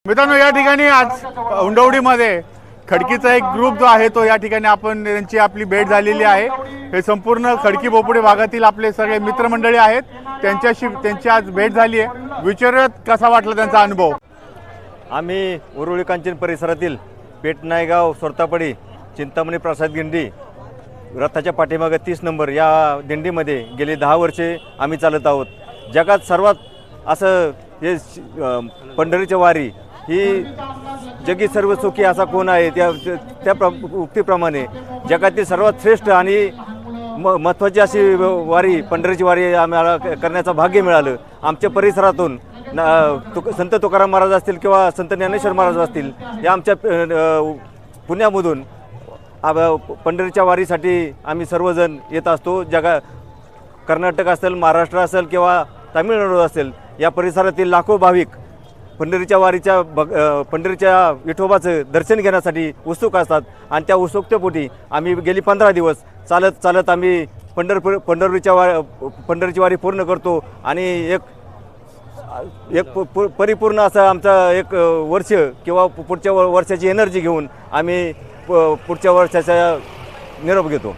मित्रांनो, या ठिकाणी आज उंडवडीमध्ये खडकीचा एक ग्रुप जो आहे तो या ठिकाणी आपण त्यांची आपली भेट झालेली आहे। हे संपूर्ण खडकी बोपुडे भागातील आपले सगळे मित्रमंडळी आहेत, त्यांची आज भेट झाली आहे। विचारत कसा वाटला त्यांचा अनुभव। आम्ही उरुळी कांचन परिसरातील पेटनायगाव सोरतापडी चिंतामणी प्रसाद दिंडी रथाच्या पाठीमागे 30 नंबर या दिंडीमध्ये गेली 10 वर्षे आम्ही चालत आहोत। जगात सर्वात असं हे पंढरीची वारी ही जगी सर्व सुखी असा कोण आहे त्या उक्तीप्रमाणे जगातील सर्वात श्रेष्ठ आणि महत्त्वाची अशी वारी पंढरीची वारी आम्हाला करण्याचं भाग्य मिळालं। आमच्या परिसरातून संत तुकाराम महाराज असतील किंवा संत ज्ञानेश्वर महाराज असतील या आमच्या पुण्यामधून पंढरीच्या वारीसाठी आम्ही सर्वजण येत असतो। कर्नाटक असेल, महाराष्ट्र असेल किंवा तामिळनाडू असेल, या परिसरातील लाखो भाविक पंढरीच्या विठोबाचं दर्शन घेण्यासाठी उत्सुक असतात आणि त्या उत्सुकतेपोटी आम्ही गेली 15 दिवस चालत आम्ही पंढरीची वारी पूर्ण करतो आणि एक परिपूर्ण असं आमचा एक वर्ष किंवा पुढच्या वर्षाची एनर्जी घेऊन आम्ही पुढच्या वर्षाचा निरोप घेतो।